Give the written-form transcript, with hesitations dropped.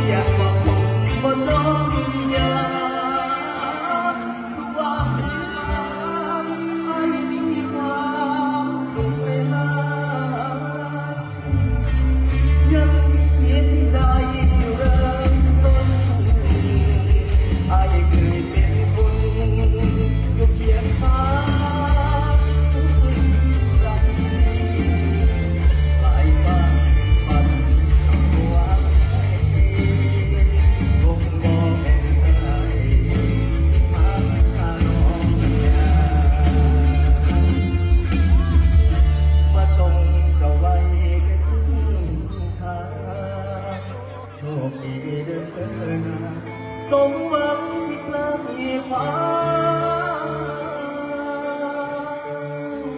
อยากบอกคงบ่จมยาว่าไม่มีความสุขเวลายังมีที่ใดเริ่มต้นอายเคยเป็นคนอยู่เคียงข้างใจหลายฟ้าฝันเอาไว้คงบ่แม่นอะไรสิพาน้องยามาส่งเจ้าไว้แค่ครึ่งทางโชคดีเด้อนะสมหวัง